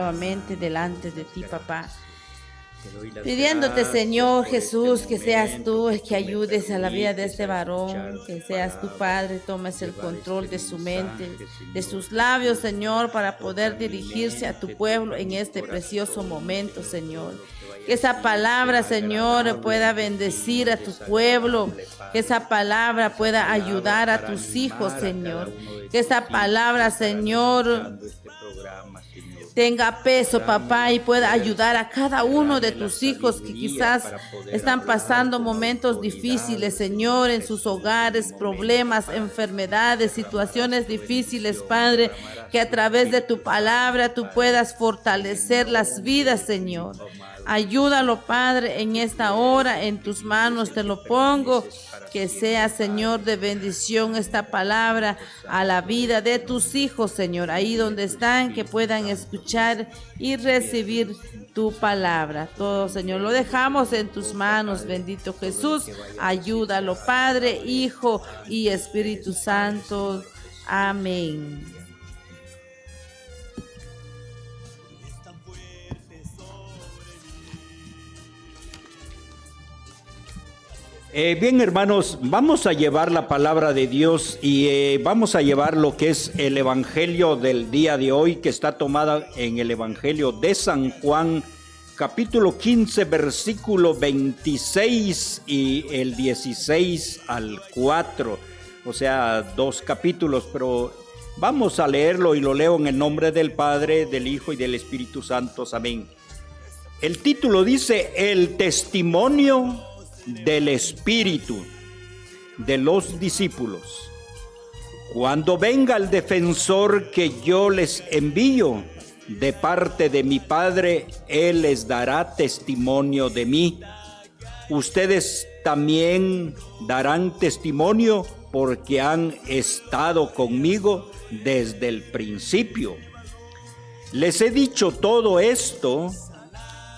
nuevamente delante de ti, papá. Pidiéndote, Señor Jesús, que seas tú el que ayudes a la vida de este varón, que seas tu Padre, tomes el control de su mente, de sus labios, Señor, para poder dirigirse a tu pueblo en este precioso momento, Señor. Que esa palabra, Señor, pueda bendecir a tu pueblo, que esa palabra pueda ayudar a tus hijos, Señor. Que esa palabra, Señor, tenga peso, papá, y pueda ayudar a cada uno de tus hijos que quizás están pasando momentos difíciles, Señor, en sus hogares, problemas, enfermedades, situaciones difíciles, Padre, que a través de tu palabra tú puedas fortalecer las vidas, Señor. Ayúdalo, Padre, en esta hora, en tus manos te lo pongo. Que sea, Señor, de bendición esta palabra a la vida de tus hijos, Señor, ahí donde están, que puedan escuchar y recibir tu palabra. Todo, Señor, lo dejamos en tus manos, bendito Jesús. Ayúdalo, Padre, Hijo y Espíritu Santo. Amén. Bien, hermanos, vamos a llevar la palabra de Dios y vamos a llevar lo que es el evangelio del día de hoy, que está tomada en el evangelio de San Juan, capítulo 15, versículo 26 y el 16 al 4, o sea, 2 capítulos, pero vamos a leerlo y lo leo en el nombre del Padre, del Hijo y del Espíritu Santo. Amén. El título dice: el testimonio del Espíritu de los discípulos. Cuando venga el defensor que yo les envío de parte de mi Padre, Él les dará testimonio de mí. Ustedes también darán testimonio porque han estado conmigo desde el principio. Les he dicho todo esto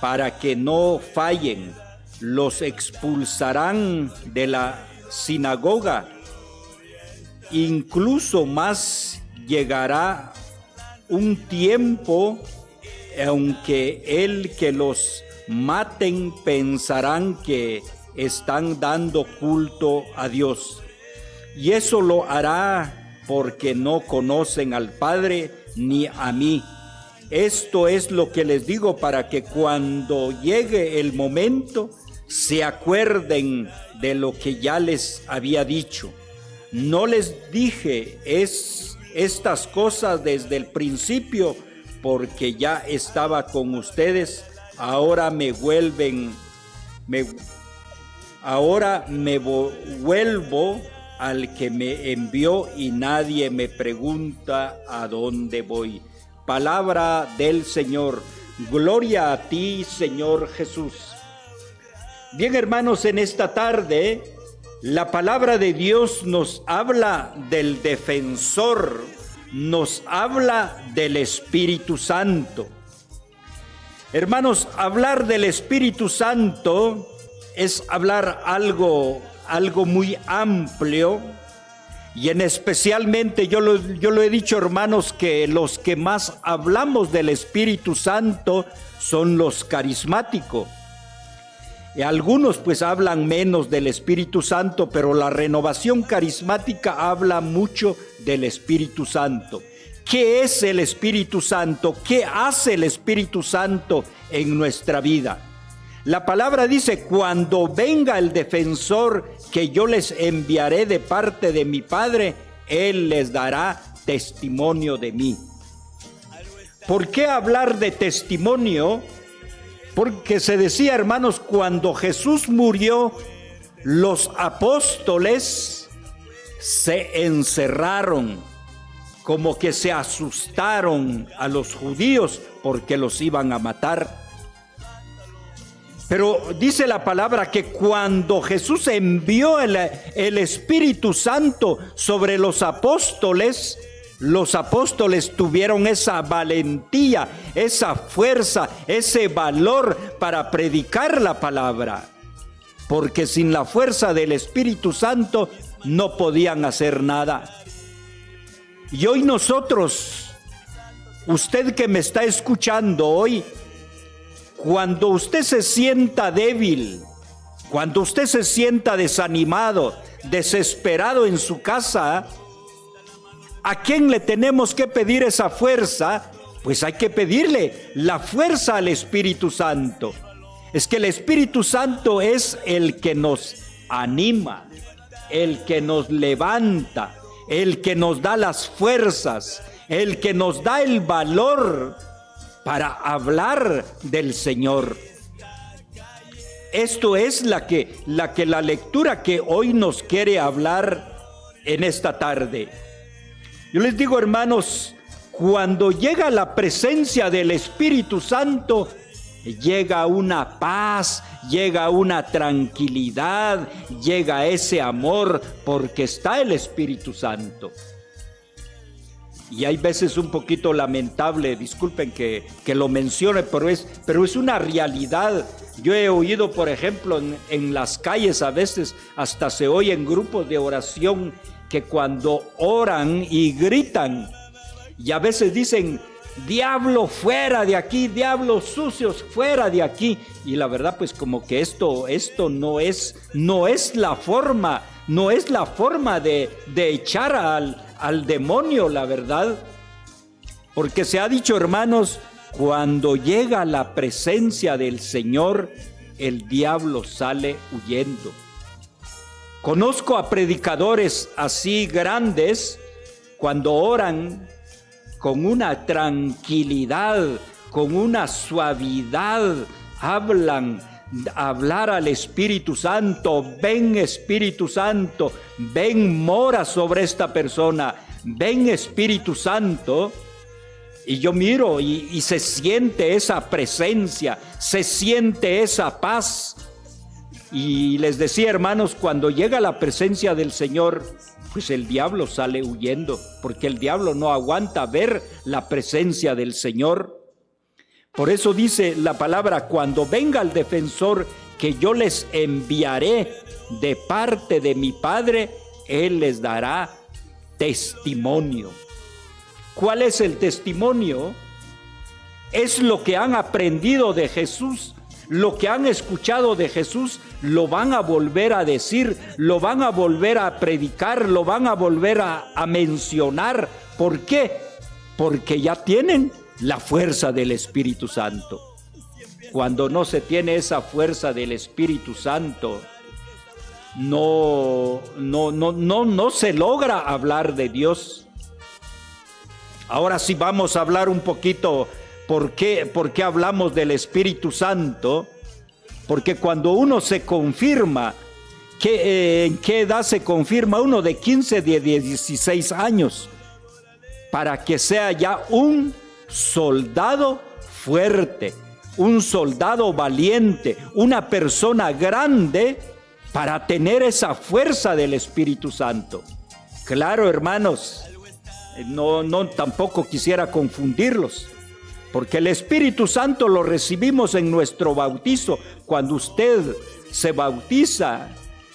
para que no fallen. Los expulsarán de la sinagoga. Incluso más llegará un tiempo, aunque el que los maten pensarán que están dando culto a Dios. Y eso lo hará porque no conocen al Padre ni a mí. Esto es lo que les digo para que cuando llegue el momento se acuerden de lo que ya les había dicho. No les dije estas cosas desde el principio porque ya estaba con ustedes. Ahora me vuelvo al que me envió y nadie me pregunta a dónde voy. Palabra del Señor. Gloria a ti, Señor Jesús. Bien, hermanos, en esta tarde la palabra de Dios nos habla del defensor, nos habla del Espíritu Santo. Hermanos, hablar del Espíritu Santo es hablar algo muy amplio, y especialmente yo lo he dicho, hermanos, que los que más hablamos del Espíritu Santo son los carismáticos. Y algunos pues hablan menos del Espíritu Santo, pero la renovación carismática habla mucho del Espíritu Santo. ¿Qué es el Espíritu Santo? ¿Qué hace el Espíritu Santo en nuestra vida? La palabra dice: cuando venga el defensor que yo les enviaré de parte de mi Padre, Él les dará testimonio de mí. ¿Por qué hablar de testimonio? Porque se decía, hermanos, cuando Jesús murió, los apóstoles se encerraron, como que se asustaron a los judíos porque los iban a matar. Pero dice la palabra que cuando Jesús envió el Espíritu Santo sobre los apóstoles tuvieron esa valentía, esa fuerza, ese valor para predicar la palabra. Porque sin la fuerza del Espíritu Santo no podían hacer nada. Y hoy nosotros usted que me está escuchando hoy, cuando usted se sienta débil, cuando usted se sienta desanimado, desesperado en su casa, ¿a quién le tenemos que pedir esa fuerza? Pues hay que pedirle la fuerza al Espíritu Santo. Es que el Espíritu Santo es el que nos anima, el que nos levanta, el que nos da las fuerzas, el que nos da el valor para hablar del Señor. Esto es la lectura que hoy nos quiere hablar en esta tarde. Yo les digo, hermanos, cuando llega la presencia del Espíritu Santo, llega una paz, llega una tranquilidad, llega ese amor, porque está el Espíritu Santo. Y hay veces un poquito lamentable, disculpen que lo mencione, pero es una realidad. Yo he oído, por ejemplo, en las calles a veces hasta se oyen grupos de oración que cuando oran y gritan, y a veces dicen: diablo fuera de aquí, diablos sucios fuera de aquí. Y la verdad, pues como que esto no es la forma, no es la forma de echar al demonio, la verdad. Porque se ha dicho, hermanos, cuando llega la presencia del Señor, el diablo sale huyendo. Conozco a predicadores así grandes, cuando oran con una tranquilidad, con una suavidad, hablar al Espíritu Santo: ven Espíritu Santo, ven, mora sobre esta persona, ven Espíritu Santo. Y yo miro y se siente esa presencia, se siente esa paz. Y les decía, hermanos, cuando llega la presencia del Señor, pues el diablo sale huyendo, porque el diablo no aguanta ver la presencia del Señor. Por eso dice la palabra: cuando venga el defensor que yo les enviaré de parte de mi Padre, Él les dará testimonio. ¿Cuál es el testimonio? Es lo que han aprendido de Jesús, lo que han escuchado de Jesús, lo van a volver a decir, lo van a volver a predicar, lo van a volver a mencionar. ¿Por qué? Porque ya tienen la fuerza del Espíritu Santo. Cuando no se tiene esa fuerza del Espíritu Santo, no se logra hablar de Dios. Ahora sí vamos a hablar un poquito por qué hablamos del Espíritu Santo. Porque cuando uno se confirma, ¿en qué edad se confirma uno? De 15, de 16 años, para que sea ya un soldado fuerte, un soldado valiente, una persona grande, para tener esa fuerza del Espíritu Santo. Claro, hermanos, no tampoco quisiera confundirlos, porque el Espíritu Santo lo recibimos en nuestro bautizo. Cuando usted se bautiza,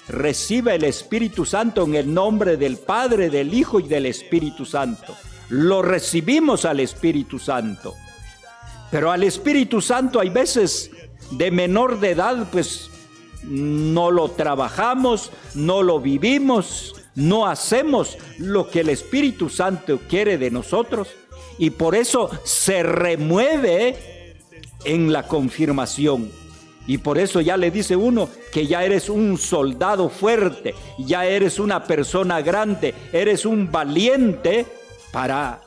recibe el Espíritu Santo en el nombre del Padre, del Hijo y del Espíritu Santo. Lo recibimos al Espíritu Santo. Pero al Espíritu Santo hay veces de menor de edad, pues no lo trabajamos, no lo vivimos, no hacemos lo que el Espíritu Santo quiere de nosotros. Y por eso se remueve en la confirmación. Y por eso ya le dice uno que ya eres un soldado fuerte, ya eres una persona grande, eres un valiente para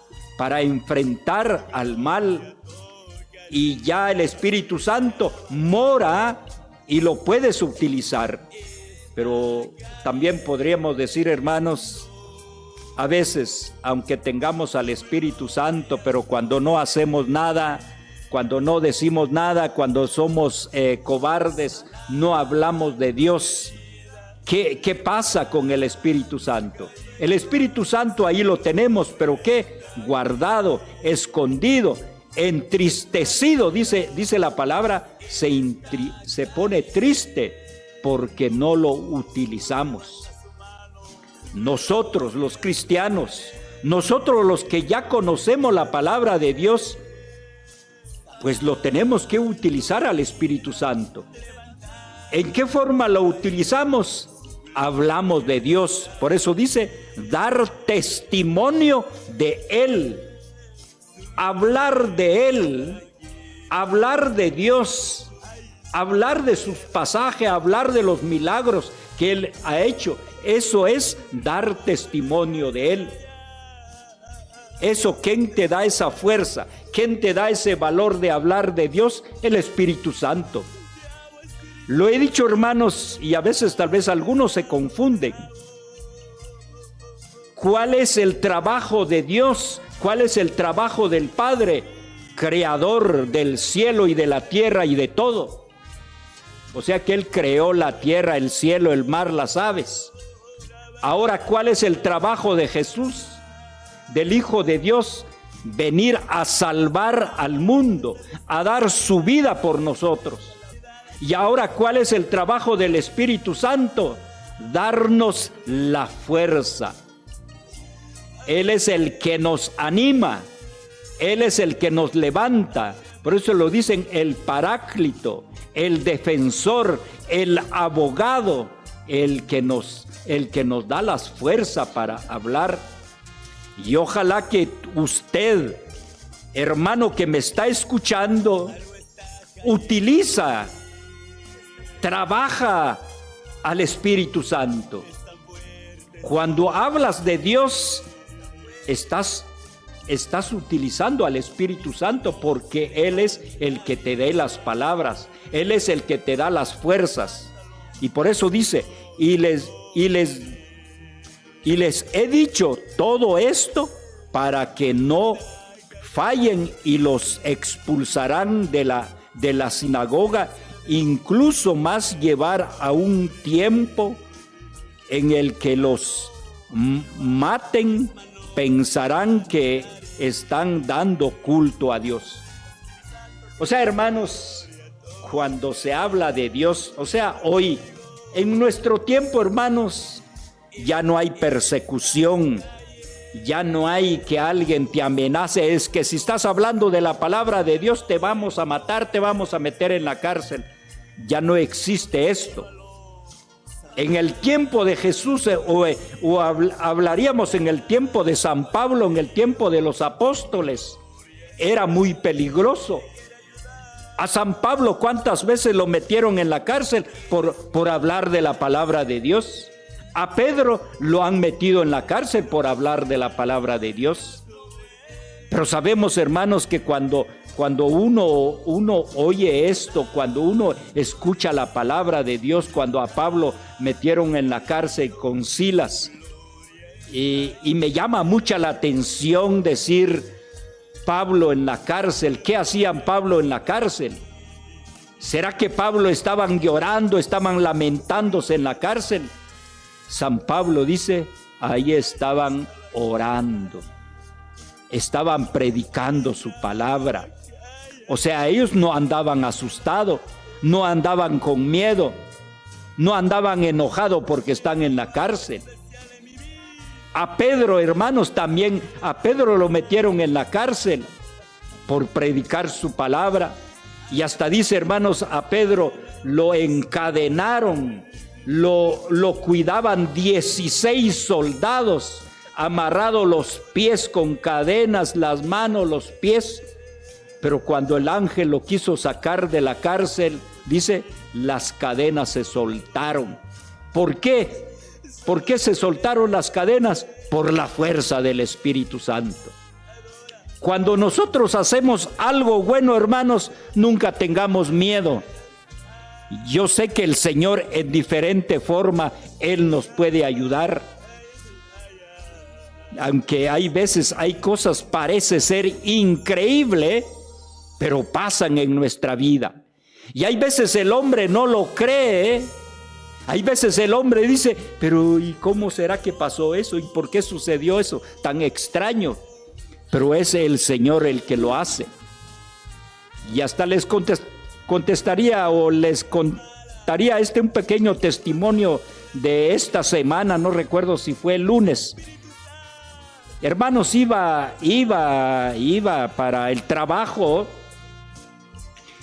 enfrentar al mal. Y ya el Espíritu Santo mora y lo puedes utilizar. Pero también podríamos decir, hermanos, a veces, aunque tengamos al Espíritu Santo, pero cuando no hacemos nada, cuando no decimos nada, cuando somos cobardes, no hablamos de Dios. ¿Qué pasa con el Espíritu Santo? El Espíritu Santo ahí lo tenemos, pero ¿qué? Guardado, escondido, entristecido, dice la palabra, se pone triste porque no lo utilizamos. Nosotros, los cristianos, nosotros los que ya conocemos la palabra de Dios, pues lo tenemos que utilizar al Espíritu Santo. ¿En qué forma lo utilizamos? Hablamos de Dios. Por eso dice, dar testimonio de Él. Hablar de Él, hablar de Dios, hablar de sus pasajes, hablar de los milagros que Él ha hecho. Eso es dar testimonio de Él. Eso, ¿quién te da esa fuerza? ¿Quién te da ese valor de hablar de Dios? El Espíritu Santo. Lo he dicho, hermanos, y a veces tal vez algunos se confunden. ¿Cuál es el trabajo de Dios? ¿Cuál es el trabajo del Padre, creador del cielo y de la tierra y de todo? O sea que Él creó la tierra, el cielo, el mar, las aves. Ahora, ¿cuál es el trabajo de Jesús, del Hijo de Dios? Venir a salvar al mundo, a dar su vida por nosotros. Y ahora, ¿cuál es el trabajo del Espíritu Santo? Darnos la fuerza. Él es el que nos anima, Él es el que nos levanta. Por eso lo dicen el Paráclito, el defensor, el abogado, el que nos da las fuerzas para hablar. Y ojalá que usted, hermano que me está escuchando, trabaja al Espíritu Santo. Cuando hablas de Dios, estás utilizando al Espíritu Santo, porque Él es el que te dé las palabras, Él es el que te da las fuerzas. Y por eso dice, y les he dicho todo esto para que no fallen, y los expulsarán de la sinagoga, incluso más llevar a un tiempo en el que los maten, pensarán que están dando culto a Dios. O sea, hermanos, cuando se habla de Dios, o sea, hoy, en nuestro tiempo, hermanos, ya no hay persecución, ya no hay que alguien te amenace. Es que si estás hablando de la palabra de Dios, te vamos a matar, te vamos a meter en la cárcel. Ya no existe esto. En el tiempo de Jesús, hablaríamos en el tiempo de San Pablo, en el tiempo de los apóstoles, era muy peligroso. A San Pablo, ¿cuántas veces lo metieron en la cárcel por hablar de la palabra de Dios? A Pedro lo han metido en la cárcel por hablar de la palabra de Dios. Pero sabemos, hermanos, que cuando uno oye esto, cuando uno escucha la palabra de Dios, cuando a Pablo metieron en la cárcel con Silas, y me llama mucha la atención decir Pablo en la cárcel. ¿Qué hacían Pablo en la cárcel? ¿Será que Pablo estaban llorando, estaban lamentándose en la cárcel? San Pablo dice, ahí estaban orando, estaban predicando su palabra. O sea, ellos no andaban asustados, no andaban con miedo, no andaban enojados porque están en la cárcel. A Pedro, hermanos, también a Pedro lo metieron en la cárcel por predicar su palabra. Y hasta dice, hermanos, a Pedro lo encadenaron, lo cuidaban 16 soldados, amarrados los pies con cadenas, las manos, los pies. Pero cuando el ángel lo quiso sacar de la cárcel, dice, las cadenas se soltaron. ¿Por qué? ¿Por qué se soltaron las cadenas? Por la fuerza del Espíritu Santo. Cuando nosotros hacemos algo bueno, hermanos, nunca tengamos miedo. Yo sé que el Señor en diferente forma, Él nos puede ayudar. Aunque hay veces, hay cosas parece ser increíble, pero pasan en nuestra vida. Y hay veces el hombre no lo cree. Hay veces el hombre dice, pero ¿y cómo será que pasó eso? ¿Y por qué sucedió eso tan extraño? Pero es el Señor el que lo hace. Y hasta les contestaría o les contaría un pequeño testimonio de esta semana, no recuerdo si fue el lunes. Hermanos, iba para el trabajo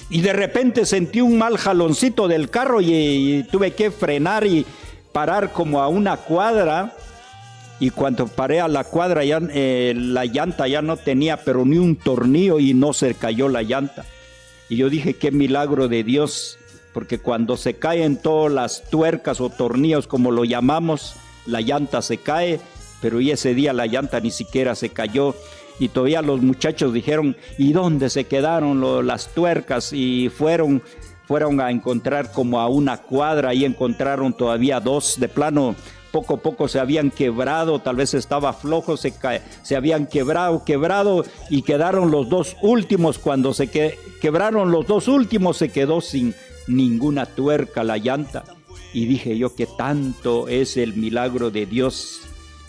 y de repente sentí un mal jaloncito del carro y tuve que frenar y parar como a una cuadra. Y cuando paré a la cuadra, ya, la llanta ya no tenía pero ni un tornillo y no se cayó la llanta. Y yo dije, qué milagro de Dios, porque cuando se caen todas las tuercas o tornillos, como lo llamamos, la llanta se cae, pero y ese día la llanta ni siquiera se cayó. Y todavía los muchachos dijeron, ¿y dónde se quedaron las tuercas? Y fueron a encontrar como a una cuadra y encontraron todavía dos. De plano, poco a poco se habían quebrado, tal vez estaba flojo, se habían quebrado y quedaron los dos últimos. Cuando se quebraron los dos últimos, se quedó sin ninguna tuerca la llanta. Y dije yo, que tanto es el milagro de Dios,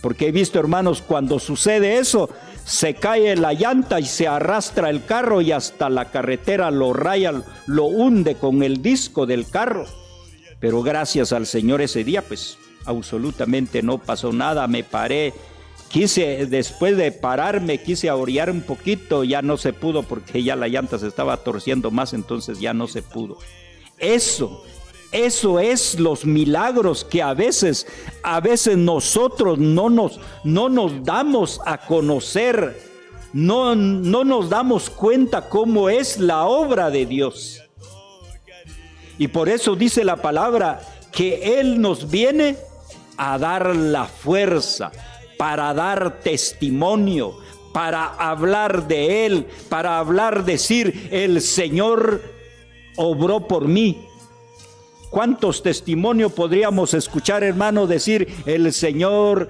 porque he visto, hermanos, cuando sucede eso, se cae la llanta y se arrastra el carro y hasta la carretera lo raya, lo hunde con el disco del carro. Pero gracias al Señor ese día, pues absolutamente no pasó nada. Me paré, después de pararme, quise orear un poquito, ya no se pudo porque ya la llanta se estaba torciendo más, entonces ya no se pudo. Eso es los milagros que a veces nosotros no nos damos a conocer, no nos damos cuenta cómo es la obra de Dios. Y por eso dice la palabra que Él nos viene a dar la fuerza para dar testimonio, para hablar de Él, para decir, el Señor obró por mí. ¿Cuántos testimonios podríamos escuchar, hermano, decir el Señor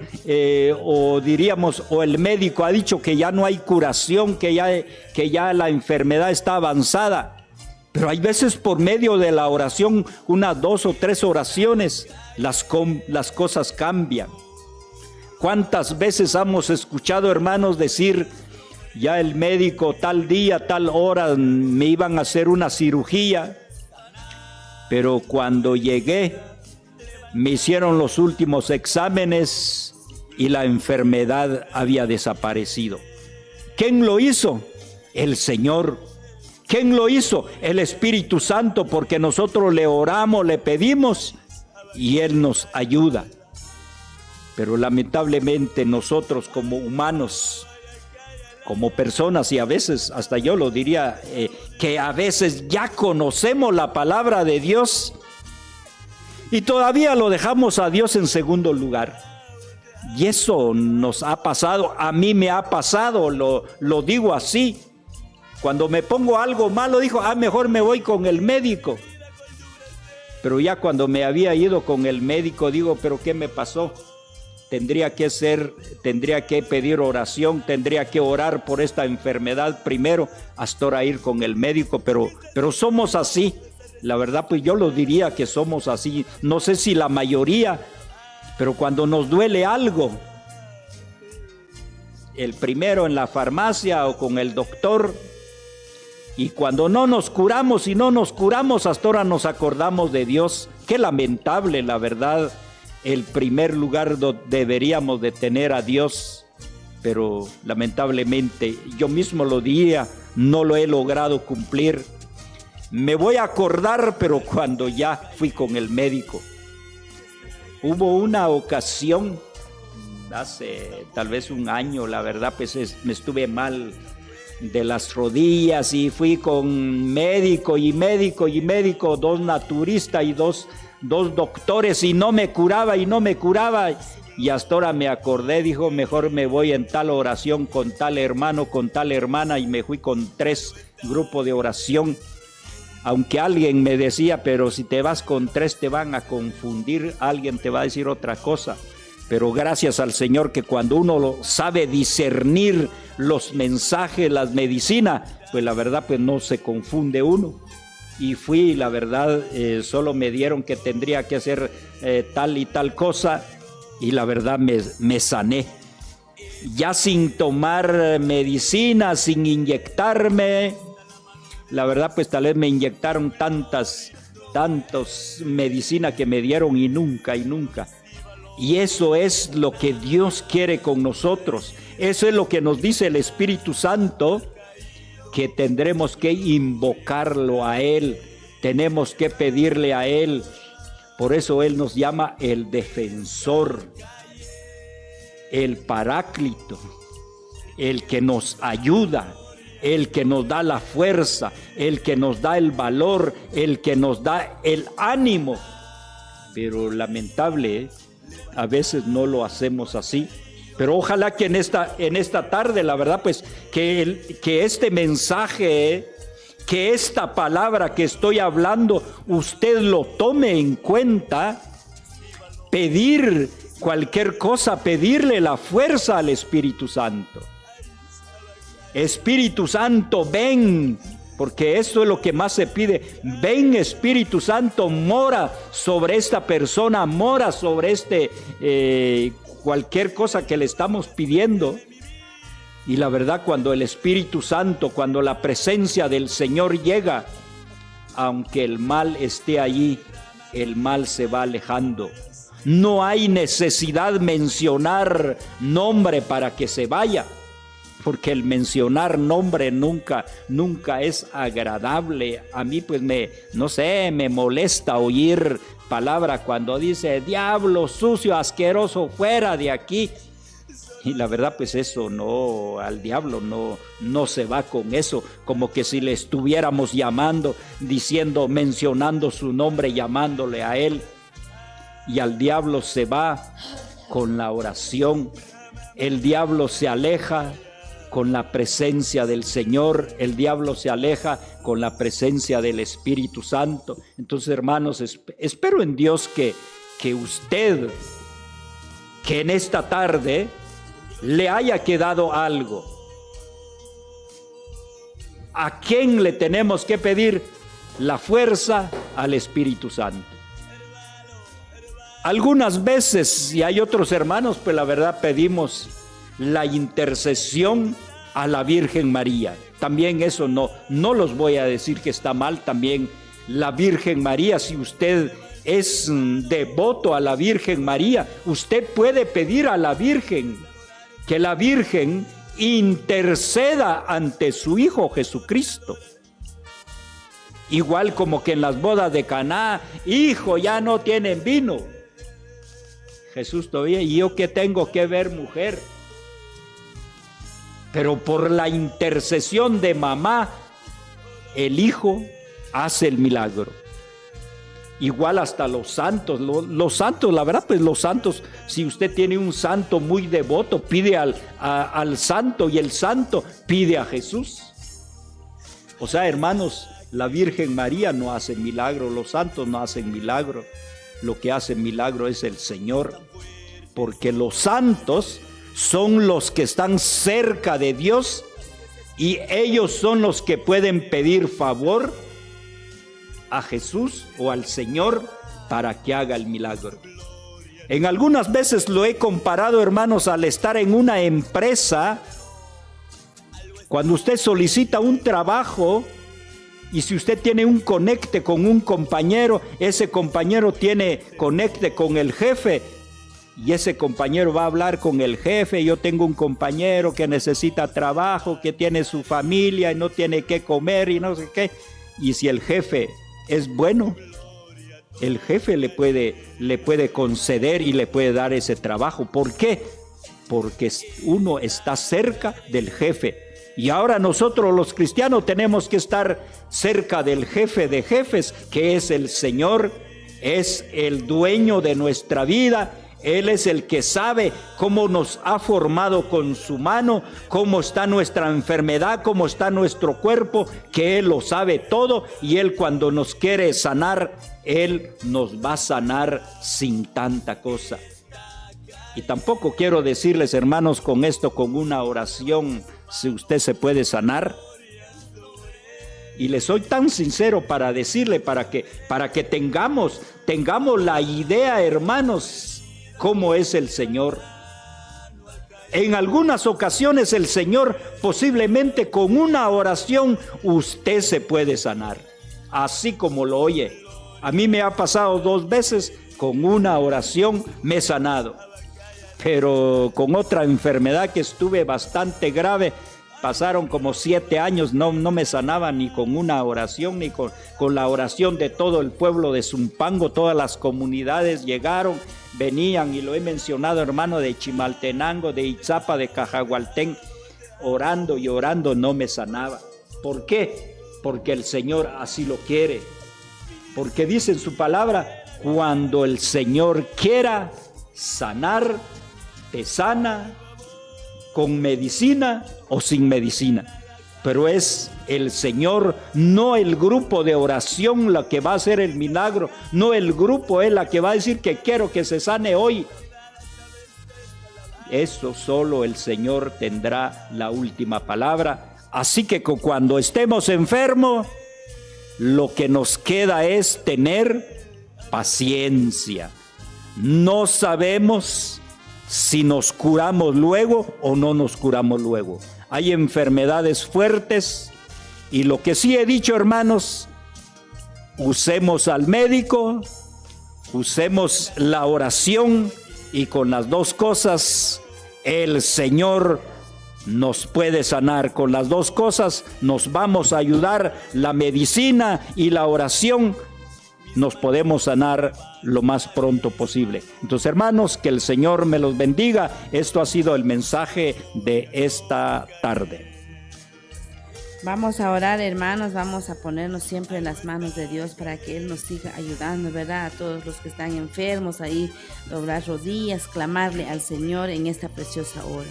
o diríamos, o el médico ha dicho que ya no hay curación, que ya la enfermedad está avanzada? Pero hay veces por medio de la oración, unas 2 o 3 oraciones, las cosas cambian. ¿Cuántas veces hemos escuchado, hermanos, decir, ya el médico tal día, tal hora me iban a hacer una cirugía, pero cuando llegué me hicieron los últimos exámenes y la enfermedad había desaparecido? ¿Quién lo hizo? El Señor. ¿Quién lo hizo? El Espíritu Santo, porque nosotros le oramos, le pedimos y Él nos ayuda. Pero lamentablemente nosotros como humanos, como personas, y a veces, hasta yo lo diría, que a veces ya conocemos la palabra de Dios y todavía lo dejamos a Dios en segundo lugar. Y eso nos ha pasado, a mí me ha pasado, lo digo así. Cuando me pongo algo malo, digo, mejor me voy con el médico. Pero ya cuando me había ido con el médico, digo, ¿pero qué me pasó? Tendría que pedir oración, tendría que orar por esta enfermedad primero, hasta ahora ir con el médico, pero somos así. La verdad, pues yo lo diría que somos así. No sé si la mayoría, pero cuando nos duele algo, el primero en la farmacia o con el doctor, y cuando no nos curamos hasta ahora nos acordamos de Dios. Qué lamentable, la verdad. El primer lugar deberíamos de tener a Dios, pero lamentablemente yo mismo lo diría, no lo he logrado cumplir. Me voy a acordar, pero cuando ya fui con el médico. Hubo una ocasión, hace tal vez un año, la verdad, pues me estuve mal de las rodillas y fui con médico, dos naturistas y dos doctores, y no me curaba, y hasta ahora me acordé, dijo, mejor me voy en tal oración con tal hermano, con tal hermana, y me fui con 3 grupos de oración. Aunque alguien me decía, pero si te vas con 3 te van a confundir, alguien te va a decir otra cosa. Pero gracias al Señor que cuando uno lo sabe discernir los mensajes, las medicinas, pues la verdad pues no se confunde uno. Y fui, la verdad, solo me dieron que tendría que hacer tal y tal cosa, y la verdad me sané. Ya sin tomar medicina, sin inyectarme, la verdad pues tal vez me inyectaron tantas medicinas que me dieron y nunca. Y eso es lo que Dios quiere con nosotros. Eso es lo que nos dice el Espíritu Santo, que tendremos que invocarlo a Él. Tenemos que pedirle a Él. Por eso Él nos llama el defensor, el paráclito, el que nos ayuda, el que nos da la fuerza, el que nos da el valor, el que nos da el ánimo. Pero lamentable, a veces no lo hacemos así. Pero ojalá que en esta tarde, la verdad, pues, que este mensaje, que esta palabra que estoy hablando, usted lo tome en cuenta. Pedir cualquier cosa, pedirle la fuerza al Espíritu Santo. Espíritu Santo, ven, porque esto es lo que más se pide. Ven, Espíritu Santo, mora sobre esta persona, mora sobre cualquier cosa que le estamos pidiendo. Y la verdad, cuando el Espíritu Santo, cuando la presencia del Señor llega, aunque el mal esté allí, el mal se va alejando. No hay necesidad de mencionar nombre para que se vaya, porque el mencionar nombre nunca es agradable. A mí pues me molesta oír palabra cuando dice diablo, sucio, asqueroso, fuera de aquí. Y la verdad pues eso no, al diablo no se va con eso, como que si le estuviéramos llamando, mencionando su nombre, llamándole a él. Y al diablo se va con la oración. El diablo se aleja con la presencia del Señor. El diablo se aleja con la presencia del Espíritu Santo. Entonces, hermanos, espero en Dios que usted, que en esta tarde le haya quedado algo. ¿A quién le tenemos que pedir la fuerza? Al Espíritu Santo. Algunas veces, y hay otros hermanos, pues la verdad pedimos la intercesión a la Virgen María. También eso no los voy a decir que está mal. También la Virgen María, si usted es devoto a la Virgen María, usted puede pedir a la Virgen que la Virgen interceda ante su Hijo Jesucristo. Igual como que en las bodas de Caná, hijo, ya no tienen vino. Jesús todavía, ¿y yo qué tengo que ver, mujer? Pero por la intercesión de mamá, el Hijo hace el milagro. Igual hasta los santos, los santos, la verdad, pues los santos, si usted tiene un santo muy devoto, pide al santo, y el santo pide a Jesús. O sea, hermanos, la Virgen María no hace milagro, los santos no hacen milagro. Lo que hace milagro es el Señor, porque los santos son los que están cerca de Dios y ellos son los que pueden pedir favor a Jesús o al Señor para que haga el milagro. En algunas veces lo he comparado, hermanos, al estar en una empresa. Cuando usted solicita un trabajo, y si usted tiene un conecte con un compañero, ese compañero tiene conecte con el jefe, y ese compañero va a hablar con el jefe. Yo tengo un compañero que necesita trabajo, que tiene su familia y no tiene qué comer y no sé qué. Y si el jefe es bueno, el jefe le puede conceder y le puede dar ese trabajo. ¿Por qué? Porque uno está cerca del jefe. Y ahora nosotros los cristianos tenemos que estar cerca del jefe de jefes, que es el Señor, es el dueño de nuestra vida. Él es el que sabe cómo nos ha formado con su mano, cómo está nuestra enfermedad, cómo está nuestro cuerpo, que Él lo sabe todo, y Él cuando nos quiere sanar, Él nos va a sanar sin tanta cosa. Y tampoco quiero decirles, hermanos, con esto, con una oración, si usted se puede sanar. Y le soy tan sincero para decirle, para que tengamos la idea, hermanos, cómo es el Señor. En algunas ocasiones el Señor, posiblemente con una oración, usted se puede sanar, así como lo oye. A mí me ha pasado 2 veces con una oración me he sanado. Pero con otra enfermedad que estuve bastante grave, pasaron como 7 años, no me sanaba ni con una oración, ni con la oración de todo el pueblo de Zumpango. Todas las comunidades llegaron, venían, y lo he mencionado, hermano, de Chimaltenango, de Itzapa, de Cajahualtén, orando y orando, no me sanaba. ¿Por qué? Porque el Señor así lo quiere. Porque dice en su palabra, cuando el Señor quiera sanar, te sana, con medicina o sin medicina. Pero es el Señor, no el grupo de oración, la que va a hacer el milagro. No el grupo es la que va a decir que quiero que se sane hoy. Eso solo el Señor tendrá la última palabra. Así que cuando estemos enfermos, lo que nos queda es tener paciencia. No sabemos si nos curamos luego o no nos curamos luego. Hay enfermedades fuertes, y lo que sí he dicho, hermanos, usemos al médico, usemos la oración, y con las dos cosas el Señor nos puede sanar. Con las dos cosas nos vamos a ayudar, la medicina y la oración. Nos podemos sanar lo más pronto posible. Entonces, hermanos, que el Señor me los bendiga. Esto ha sido el mensaje de esta tarde. Vamos a orar, hermanos, vamos a ponernos siempre en las manos de Dios para que Él nos siga ayudando, ¿verdad? A todos los que están enfermos, ahí doblar rodillas, clamarle al Señor en esta preciosa hora.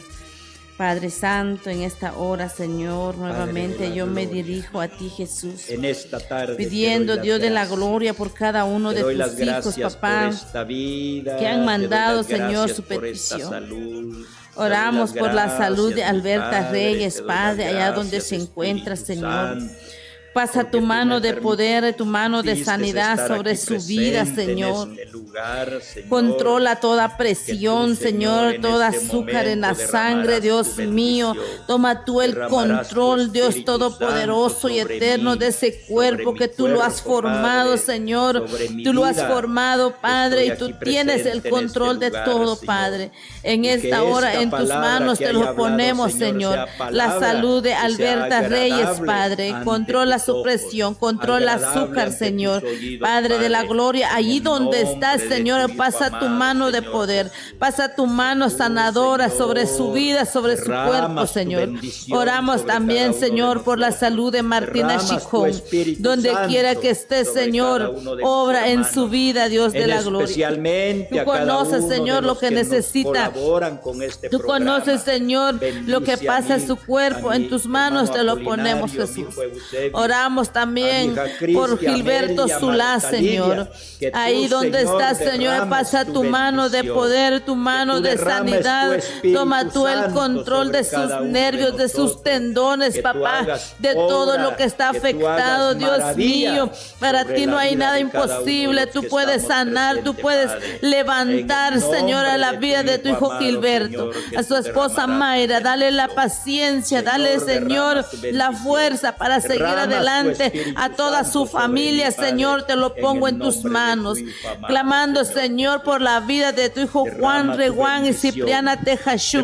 Padre Santo, en esta hora, Señor, nuevamente yo me dirijo a ti, Jesús, en esta tarde, pidiendo, Dios de la gloria, por cada uno de tus hijos, papá, que han mandado, Señor, su petición. Oramos por la salud de Alberta Reyes, Padre, allá donde se encuentra, Señor. Pasa tu mano de poder, tu mano de sanidad sobre su vida, Señor. Controla toda presión, Señor, toda azúcar en la sangre, Dios mío. Toma tú el control, Dios todopoderoso y eterno, de ese cuerpo que tú lo has formado, Señor. Tú lo has formado, Padre, y tú tienes el control de todo, Padre. En esta hora en tus manos te lo ponemos, Señor. La salud de Alberta Reyes, Padre. Controla su presión, controla azúcar, Señor. Padre de la gloria, allí donde estás, Señor, pasa tu mano de poder, pasa tu mano sanadora sobre su vida, sobre su cuerpo, Señor. Oramos también, Señor, por la salud de Martina Chicón, donde quiera que esté, Señor, obra en su vida, Dios de la gloria. Tú conoces, Señor, lo que necesita. Tú conoces, Señor, lo que pasa en su cuerpo. En tus manos te lo ponemos, Jesús. Oramos también por Gilberto Zulá, Señor. Ahí donde estás, Señor, pasa tu mano de poder, tu mano de sanidad. Toma tú el control de sus nervios, de sus tendones, papá, de todo lo que está afectado, Dios mío. Para ti no hay nada imposible. Tú puedes sanar, tú puedes levantar, Señor, a la vida de tu hijo Gilberto, a su esposa Mayra. Dale la paciencia, dale, Señor, la fuerza para seguir adelante. A toda su familia, Señor, te lo pongo en tus manos, clamando, Señor, por la vida de tu hijo Juan Reguán y Cipriana Tejashú,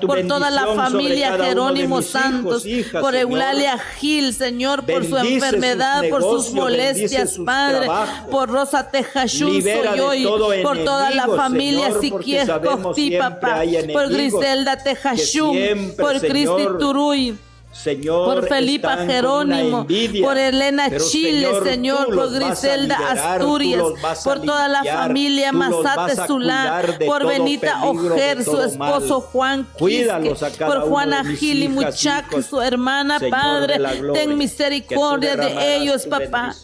por toda la familia Jerónimo Santos, por Eulalia Gil, Señor, por su enfermedad, por sus molestias, Padre, por Rosa Tejashú Soyoy, por toda la familia Siquies Cocti, papá, por Griselda Tejashú, por Cristi Turuy, Señor, por Felipa Jerónimo, por Elena Chile, Señor, por Griselda Asturias, por toda la familia Mazate Zulá, por Benita Ojer, su esposo Juan Quisque, por Juana Gili Muchac, su hermana, Padre, ten misericordia de ellos, papá,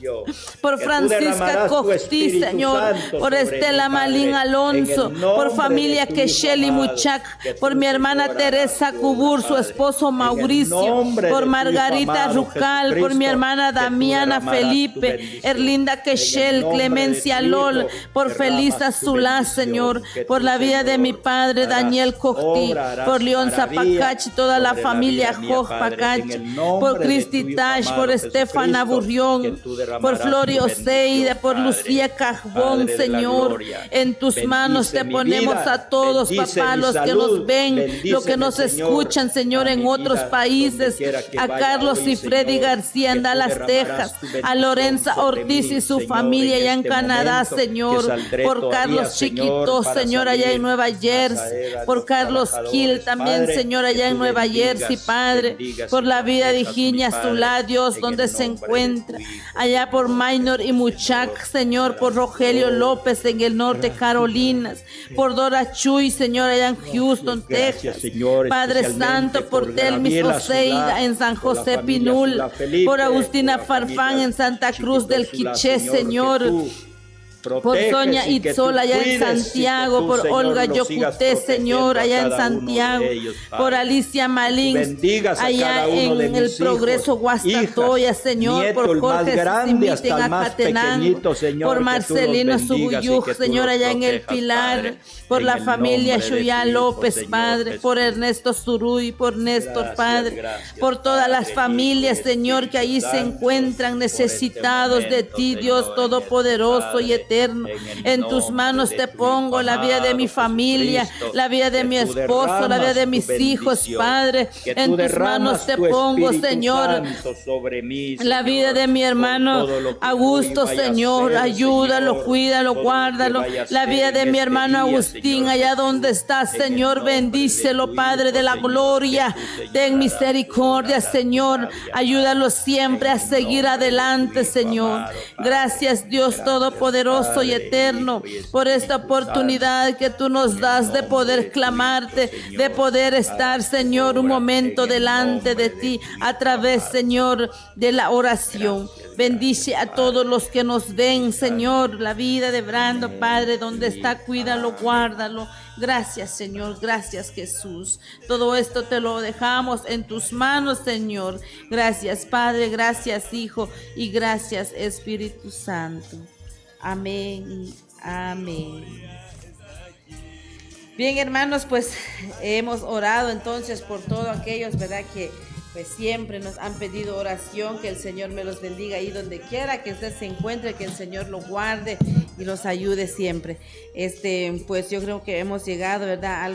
por Francisca Costí, Señor, por Estela Malín Alonso, por familia Kesheli Muchac, por mi hermana Teresa Cubur, su esposo Mauricio, nombre por de tu Margarita Hijo amado Rucal, por mi Jesucristo, hermana que tú Damiana derramarás tu Felipe, bendición. Erlinda En Quechel, el nombre Clemencia de tu Lol, Hijo, por derramas Felisa tu Zulá, bendición, Señor, que por tú, la vida de mi Señor, padre harás Daniel Cojti, obra, harás por León maravilla Zapacachi, toda la sobre familia vida mía, Joj Padre, en Pacachi, el nombre por de Cristi tu Hijo Tash, amado por Estefana Jesucristo, que Burrión, tú por derramarás Flori tu Oseida, bendición, por Padre. Lucía Cajbón, Padre de la Señor, gloria, en tus manos bendice te mi ponemos vida, a todos, bendice papá, mi los que salud, nos ven, los que bendíceme, nos Señor, escuchan, Señor, a en mi otros vida, países, donde quiera que a vaya Carlos hoy, y Freddy Señor, García en que tú Dallas, derramarás Texas, tu a bendición Lorenza sobre Ortiz mí, y su Señor, familia allá en este Canadá, momento, que Señor, saldré por todavía, Carlos Señor, Chiquito, para Señor, allá salir en Nueva a Jersey, traer a por los Carlos Gil trabajadores, también, Padre, Señor, allá que en tú Nueva bendigas, Jersey, Padre, bendigas por y la vida de protejas, mi Hiña Padre, Zulá, Dios, en donde el se nombre de tu encuentra, Hijo, allá por Señor Minor y Jesús, Muchac, Señor, por para Rogelio todo. López en el norte, Carolinas, por Dora Chuy, Señor, allá en Houston, Gracias, Texas, Señor, Padre especialmente Santo, por por Telmis Gabriela Oseida Zulá, en San por la José familia Pinul, Zulá Felipe, por Agustina por la Farfán familia en Santa Cruz Chiquito del Zulá, Quiché, Señor, que tú por proteges Soña y que tú Itzola allá en cuides y que Santiago, tú, por Señor, Olga los sigas Yocuté, Señor, protegiendo a allá en cada uno de Santiago, ellos, Padre. por Alicia Malín, Bendigas a allá cada uno de en mis el Progreso hijos, Guastatoya, hijas, Señor, nieto, por el más Jorge grande Sisimiti hasta en el más Acatenango, pequeñito, Señor, por que tú los Marcelino bendigas y Subuyuj, que tú Señor, los allá en El protejas, Pilar, Padre, por en la el familia nombre de Chuyá tu Hijo, López, Señor Padre, Jesús. por Ernesto Zuruy, por Néstor, Gracias, Padre, gracias, por todas las Padre, familias, Hijo y Señor, que allí Espíritu se Santo, encuentran por este necesitados de momento, ti, Dios Señor, Todopoderoso y Padre, eterno. en el En tus nombre manos de te tu pongo Hijo la vida de mi amado familia, Jesucristo, la vida de que mi tú esposo, la vida de derramas mis tu hijos, bendición, Padre. que tú En tus derramas manos te tu pongo, Espíritu Señor, Santo sobre mí, la vida Señor, de mi por hermano todo lo que Augusto, hoy vaya a Señor, hacer, ayúdalo, Señor, cuídalo, todo lo que guárdalo. vaya a La hacer vida de en mi este hermano día, Agustín, Señor allá Jesús, donde está, en el Señor, nombre de bendícelo, tu Padre Hijo, de la Señor, gloria. que tú, Señor, Ten harás misericordia, obra, Señor. maravilla, Ayúdalo Padre, siempre en a el seguir nombre de tu adelante, Hijo Señor. amado, Padre. Gracias, Dios Gracias, Todopoderoso y Padre, eterno, Hijo y por esta Espíritu oportunidad Santo, que tú nos en el das de nombre poder de tu clamarte, Hijo, Señor. de poder estar, Haz tu Señor, un obra momento en el delante de nombre ti, tu a Hijo través, amado. Señor, de la oración. Gracias, Bendice gracias, a todos Padre. los que nos ven, Gracias. Señor, la vida de Brando, Amén. Padre, donde Sí, está, cuídalo, amén. guárdalo. Gracias, Señor, gracias, Jesús. Todo esto te lo dejamos en tus manos, Señor. Gracias, Padre, gracias, Hijo, y gracias, Espíritu Santo. Amén y amén. Bien, hermanos, pues hemos orado entonces por todos aquellos, ¿verdad?, que pues siempre nos han pedido oración. Que el Señor me los bendiga ahí donde quiera que usted se encuentre, que el Señor lo guarde y los ayude siempre. Pues yo creo que hemos llegado, ¿verdad?, al